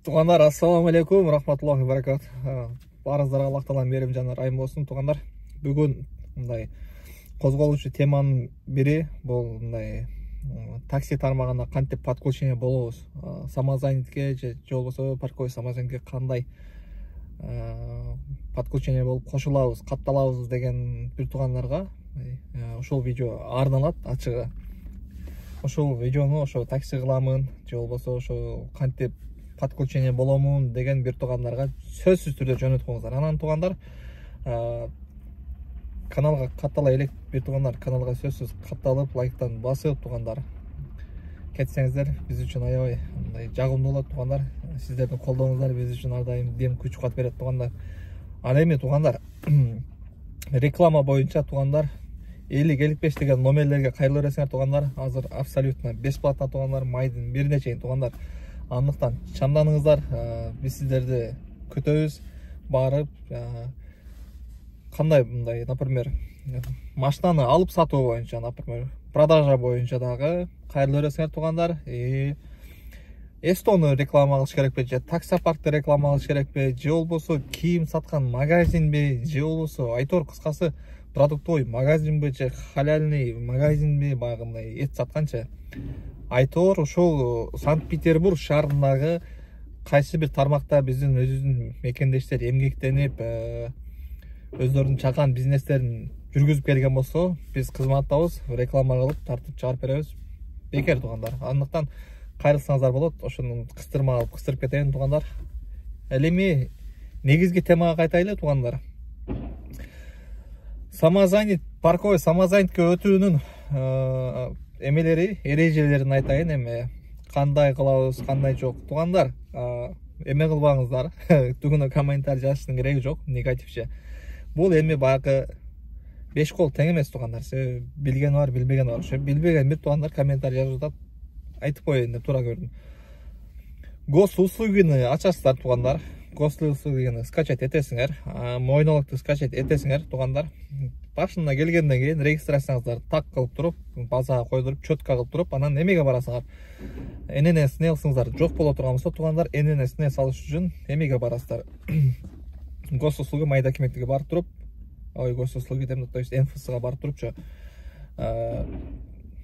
Туғандар, ассаламу алейкум, рахматуллахи баракат. Барыңыздарға Аллах Тааланың берім жаны райым болсын. Туғандар, бүгін мындай қозғалушы теманың бири бұл мындай такси тармағына кантип подключение болобуз. Самозанятке же болбосо парковой самозанятке кандай подключение болуп кошулабыз, катталабыз деген бир туғандарга ошол видео арналат ачыгы. Ошол видеону ошо такси кыламын же болбосо ошо кантип подключение боломун деген бир туғандарга сөзсүз түрдө жөнөтүп коюңуздар. Анан туғандар, каналга каттала элек бир туғандар, каналга сөзсүз катталып, лайктан басып туғандар кетсеңиздер биз үчүн аябай жагымдуу болот туғандар. Сиздердин колдооңуздар биз үчүн ар дайым дем күч кубат берет туғандар. Ал эми туғандар, реклама боюнча туғандар 50-55 деген номерлерге кайрылып бересиңер туғандар. Азыр абсолютно бесплатно туғандар, майдын бирине чейин туғандар. Андыктан чамданыңыздар, биз сиздерди күтөбүз. Барып, кандай мындай, например, машинаны алып сатуу боюнча, например, продажа боюнча дагы кайрылып бересиңер туғандар. Эстону реклама кылыш керекпи, же таксопаркты реклама кылыш керекпи, же болбосо кийим саткан магазинби, же болбосо айтор кыскасы продуктовый магазинби, же халяльный магазинби, баягы мындай эт сатканчы. Айтор ошол Санкт-Петербург шаарындагы кайсы бир тармакта биздин өзүбүздүн мекендештер эмгектенип, өздөрүнүн чакан бизнестерин жүргүзүп келген болсо, биз кызматтабыз, реклама кылып тартып чыгарып беребиз. Бекер туғандар. Андыктан кайрылсаңыздар болот. Ошону кыстырма алып кыстырып кетейин туғандар. Эми негизги темага кайтайлы туғандар. Самозанят, парковой самозанятке өтүүнүн эмелери, эрежелерин айтайын. Эми кандай кылабыз, кандай жок туғандар. Эме кылбаңыздар. Түгүнө комментарий жазыштын кереги жок, негативче. Бул эми баягы 5 кол тең эмес туғандар. Билген бар, билбеген бар. Ошо билбеген бир туғандар комментарий жазып атат. Айтып коеюн деп тура көрдүм. Госуслугины ачасыздар туғандар. Госуслугины скачать этесиңер, мойнолокту скачать этесиңер туғандар. Башына келгенден кийин регистрацияңыздарды так кылып туруп, базага койдуруп, чөткө кылып туруп, анан эмеге барасыңар? ННС-не кылсаңыздар жок боло турган болсо туғандар, ННС-не салыш үчүн эмеге барасыздар? Госуслуга май документиге барып туруп, госуслуги демек, то есть МФС-га барып турупчу,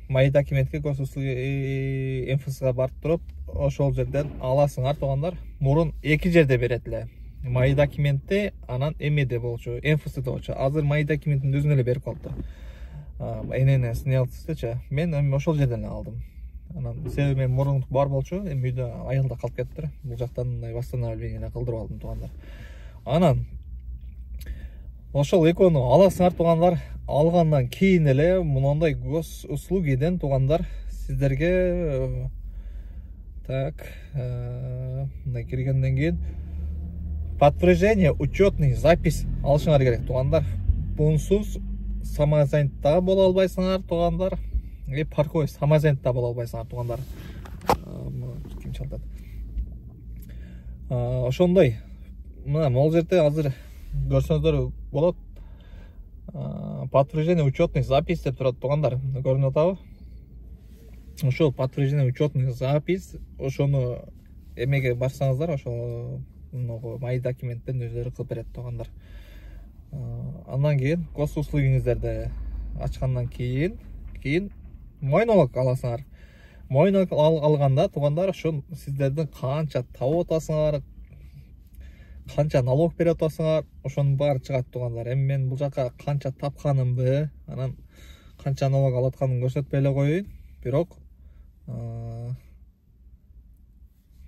май документке госуслуги МФС-га барып туруп, ошол жерден аласыңар туғандар. Мурун эки жерде берет эле. Май документте, анан эмеде болчу, МФС-де болчу. Азыр май документин өзүнө эле берип калды. ННС не алсызчы? Мен эми ошол жерден алдым. Анан себеби мен мурун бар болчу, эми үйдө айылда калып кеттир. Бул жактан мындай восстановление кылдырып алдым туғандар. Анан ошол экөөнү аласыңар туғандар. Алгандан кийин эле мындай госуслугиден туғандар сиздерге мындай киргенден кийин подтверждение, учетный запись алышыңар керек туғандар. Бунсуз самозанятта боло албайсыңар туғандар. Парковой самозанятта боло албайсыңар туғандар. Ким чалтат? Ошондой. Мына могул жерде азыр көрсөңүздөр болот. Подтверждение, учетный запись деп турат туғандар. Көрүнүп атабы? Ошол подтверждение, учетный запись, ошону эмеге барсаңыздар, ошол май документтен өздөрү кылып берет туғандар. Андан кийин госуслугиңиздерди ачкандан кийин мойнолок аласыңар. Мойнолок алганда туғандар, ошо сиздердин канча табып атасыңар, канча налог берип атасыңар, ошонун баары чыгат туғандар. Эми мен бул жака канча тапканымды, анан канча налог алып атканымды көрсөтпөй эле коеюн. Бирок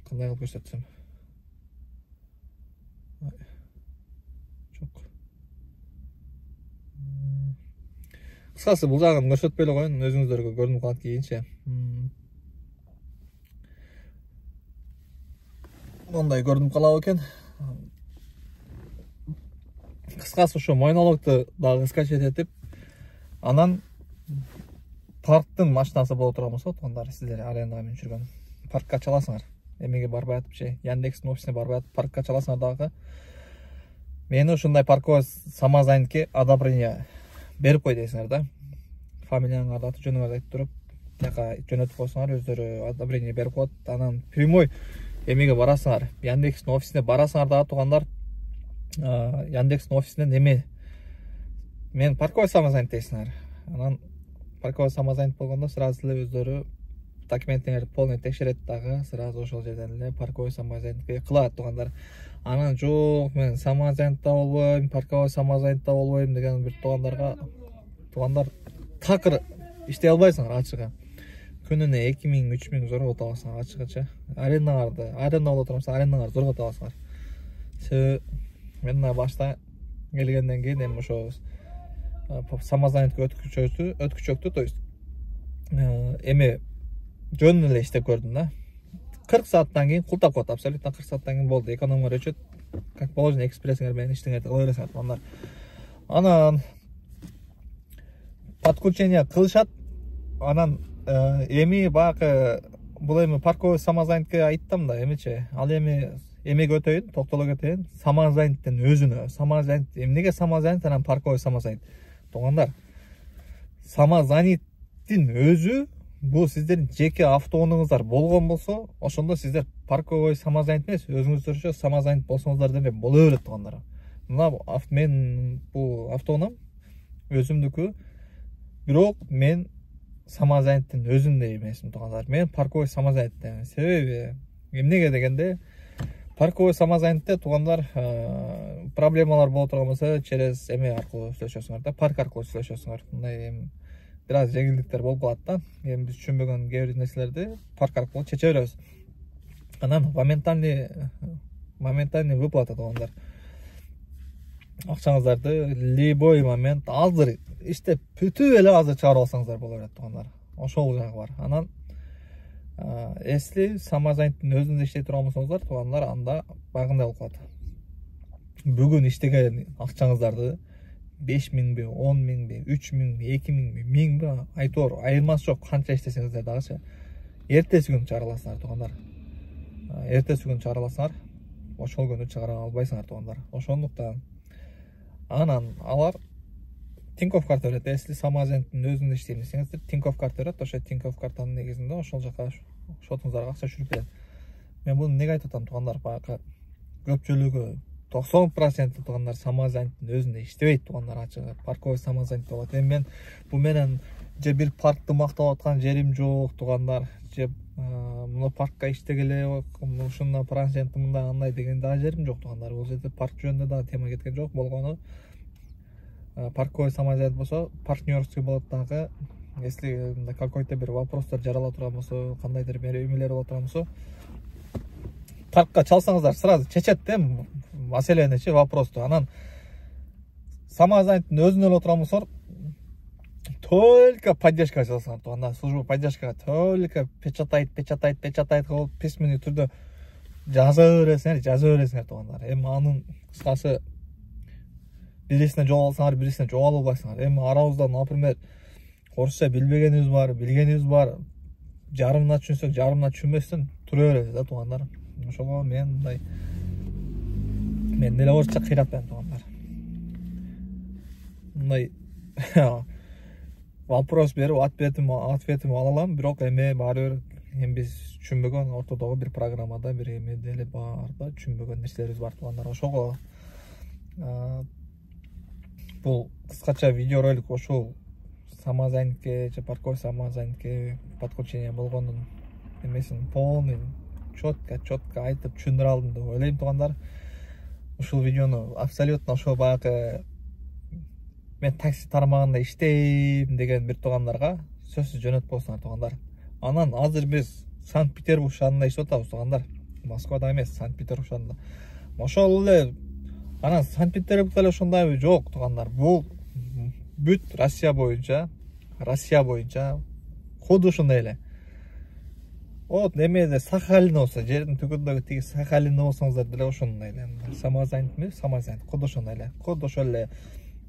кандай кылып көрсөтсөм? Жок. Кыскасы бул жагын көрсөтпөй эле коеюн, өзүңүздөргө көрүнүп калат кийинче. Мондай көрүнүп калабы экен. Кыскасы ошо мойнолокту дагы скачать этип, анан парктын машинасы боло турган болсо туғандар, сиздер арендага менен жүргөн паркка чаласыңар. Эмеге барбай атып, Яндекстин офисине барбай атып, паркка чаласыңар дагы. Мени ушундай парковой самозанятке одобрение берип кой дейсиңер да. Фамилияңарды, аты жөнүңөрдү айтып туруп, жака жөнөтүп койсоңар, өздөрү одобрение берип коет. Анан прямой эмеге барасыңар, Яндекстин офисине барасыңар дагы туугандар. Яндекстин офисинен эме мен парковой самозанят дейсиңер. Анан парковой самозанят болгондо сразу эле өздөрү документиңерди полный текшерет дагы, сразу ошол жерден эле парковой самозанятке кылат туугандар. Анан жок, мен самозанятта болбойм, парковой самозанятта болбойм деген бир туугандар такыр иштей албайсыңар ачыгы. Күнүнө 2000-3000 зорго табасыңар ачыгычы. Аренда боло турса, арендаңарды зорго табасыңар. Себеби мен мына башта келгенден кийин эми ошо самозанятка өткүчөктү, то есть эме жөн эле иштеп көрдүм да. 40 сааттан кийин култап коет, абсолютно 40 сааттан кийин болду. Экономга өчөт, как положено экспрессиңер менен иштеңерди кыла бересиңер туугандар. Анан подключение кылышат. Анан эми багы бул эми парковой самозанятке айттым да, эмичи ал эмеге өтөйүн, токтоло кетейин. Самозаняттын өзүнө, самозанят эмнеге самозанят, анан парковой самозанят. Туугандар, самозаняттын өзү бул сиздердин жеке автоунуңуздар болгон болсо, ошондо сиздер парковой самозанят эмес, өзүңүздөрчө самозанят болсоңуздар деме боло берет туугандар. Мына мен бул автоунам өзүмдүкү, бирок мен самозаняттын өзүндөй эмесмин туугандар. Мен парковой самозанятта. Себеби эмнеге дегенде, парковой самозанятта туугандар проблемалар боло турган болсо, через эме аркылуу сүйлөшөсүңөр да, парк аркылуу сүйлөшөсүңөр. Мындай бир аз жеңилдиктер болуп калат да. Эми биз түшүнбөгөн кээ бир нерселерди парк аркылуу чече беребиз. Анан моментальный выплата туугандар. Акчаңыздарды любой момент азыр иштеп бүтүп эле азыр чыгарып алсаңыздар боло берет туугандар. Ошол жагы бар. Анан если самозаняттын өзүндө иштей турган болсоңуздар туугандар, анда багындай болуп калат. Бүгүн иштеген акчаңыздарды 5000би, 10000би, 3000би, 2000би, 1000би айтор айырмасы жок, канча иштесеңиздер дагычы. Эртеси күн чыгара аласыңар туугандар. Эртеси күн чыгара аласыңар. Ошол күнү чыгара албайсыңар туугандар. Ошондуктан анан алар Тинькофф карта берет. Если самозаняттын өзүндө иштейм десеңиздер, Тинькофф карта берет. Ошо Тинькофф картанын негизинде ошол жака шотуңуздарга акча түшүрүп берет. Мен буну эмнеге айтып атам туугандар? Баягы көпчүлүгү 90% туугандар самозаняттын өзүндө иштебейт туугандар, ачыгы парковой самозанят болот. Эми мен бул менен же бир паркты мактап аткан жерим жок туугандар, же мына паркка иштегеле ушунда проценти мындай андай деген дагы жерим жок туугандар. Бул жерде парк жөнүндө дагы тема кеткен жок. Болгону парковой самозанят болсо, партнерский болот дагы. Если какой-то бир вопростор жарала турган болсо, кандайдыр бир эмелер боло турган болсо, паркка чалсаңыздар сразу чечет да маселеничи, вопросту. Анан самозаняттын өзүнө эле отурган болсо, только поддержка жасасаңар туугандар, служба поддержкага только печатайт кылып письменный түрдө жаза бересиңер туугандар. Эми анын кыскасы бирисине жоголо алсаңар, бирисине жоголо албайсыңар. Эми арабызда, например, орусча билбегенибиз бар, билгенибиз бар. Жарымына түшүнсөк, жарымына түшүнбөстөн тура беребиз да туугандар. Ошого мен деле орусча кыйратпайм туугандар. Мындай вопрос берип, ответим ала алам, бирок эми баары бир эми биз түшүнбөгөн ортодогу бир программада бир эме деле бар да, түшүнбөгөн нерселерибиз бар туугандар. Ошого бул кыскача видеоролик ошол самозанятке же парковой самозанятке подключение болгондун эмесин полный четко айтып түшүндүрө алдым деп ойлойм туугандар. Ушул видеону абсолютно ошол баягы мен такси тармагында иштейм деген бир туугандарга сөзсүз жөнөтүп коесуңар туугандар. Анан азыр биз Санкт-Петербург шаарында иштеп атабыз туугандар. Москвада эмес, Санкт-Петербург шаарында. Ошол эле анан Санкт-Петербургда эле ошондой жок туугандар. Бул бүт Россия боюнча худу ушундай эле. Вот немеде Сахалин болсо, жердин түгүндөгү тиги Сахалинде болсоңуздар деле ошондой эле. Самозанят эмес, самозанят. Худу ошондой эле. Худу ошол эле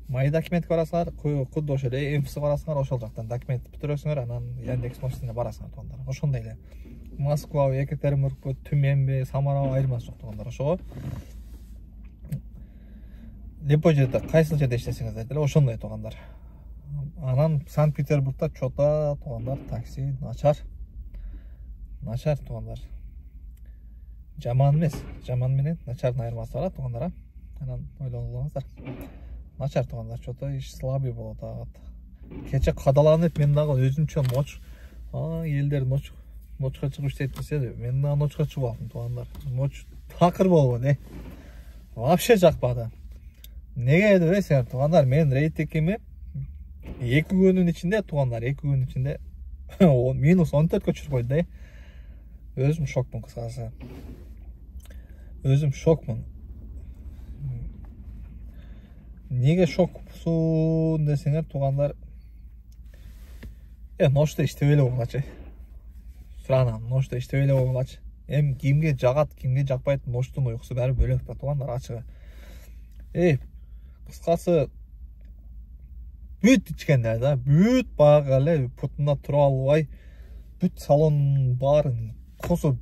май документке барасыңар, худу ошол эле МФС барасыңар, ошол жактан документ бүтүрөсүңөр, анан Яндекс машинасына барасыңар туугандар. Ошондой эле. Москва, Екатеринбург, Түменби, Самара айырмасы жок туугандар. Ошого любой жерде, кайсыл жерде иштесеңиздер деле ошондой туугандар. Анан Санкт-Петербургда чота туугандар, такси начар туугандар. жаман эмес, жаман менен начардын айырмасы бар туугандар. Анан ойлоңуздар. Начар туугандар, что-то иш слабый болот агат. Кече кадаланып мен дагы өзүмчө элдер ночко чыгып иштейт десе, мен дагы ночко чыгып алдым туугандар. Ноч такыр болгон, вообще жакпады. Неге десеңер туугандар, мен рейтингиме 2 күнүн ичинде туугандар, 2 күнүн ичинде -14 чыгып койду. Өзүм шокмун кыскасы. Өзүм шокмун. Неге шоксун десеңер туугандар, ночто иштеп эле болгулачы. Суранам, ночто иштеп эле болгулачы. Кимге жагат, кимге жакпайт, ночтун уйкусу баары бөлөк да туугандар, ачыгы. Кыскасы бүт ичкендер да, бүт баягы эле путунда тура албай, бүт салонун баарын косуп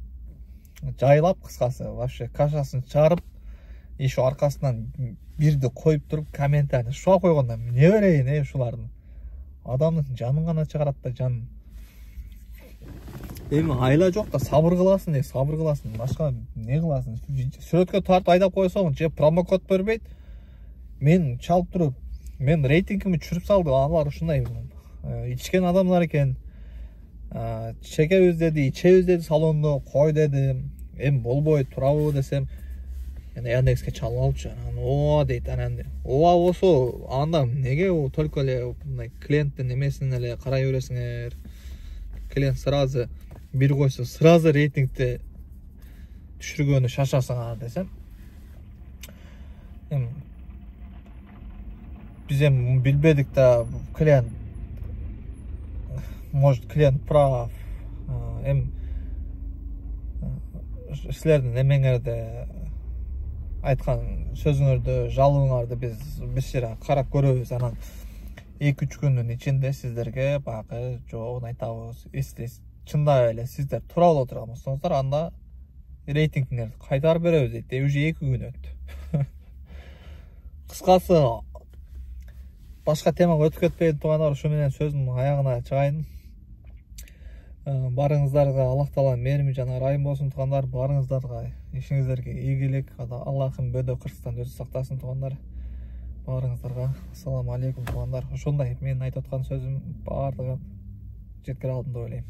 жайлап, кыскасы вообще кашасын чыгарып, ишо аркасынан бирди коюп туруп, комментарийни шуга койгондо эмне берейин, ушулардын. Адамдын жанын гана чыгарат да, жанын. Айла жок да, сабыр кыласың, башка не кыласың? Сүрөткө тартып айдап койсоң, же промокод бербейт. Мен чалып туруп, мен рейтингимди түшүрүп салды, алар ушундай ичкен адамдар экен. Чекебиз деди, ичебиз деди салондо, кой деди. Болбойт, турабы десем, Яндекске чалып алчу. О дейт, анан. Ооба болсо, анда неге только эле мындай клиенттин эмесин эле карай бересиңер. Клиент сразу бир койсо, сразу рейтингти түшүргөнү шашасың десем. Биз билбедик да, клиент, может, клиент прав. Силердин эмеңерди, айткан сөзүңөрдү, жалобуңарды биз карап көрөбүз. Анан 2-3 күндүн ичинде сиздерге баягы жообун айтабыз. Чындап эле сиздер тура боло турган болсоңуздар, анда рейтингиңерди кайтарып беребиз дейт. Уже 2 күн өттү. Кыскасы башка темага өтүп кетпейин туугандар, ушу менен сөзүмдүн аягына чыгайын. Барыңыздарга Аллах Тааланын мээрими жана ырайым болсун туугандар. Барыңыздарга, ишиңиздерге ийгилик, Аллахым бөдө кырсыктан өзү сактасын туугандар. Барыңыздарга ассаламу алейкум туугандар. Ошондой менин айтып аткан сөзүм баардыгы жеткире алдым деп ойлойм.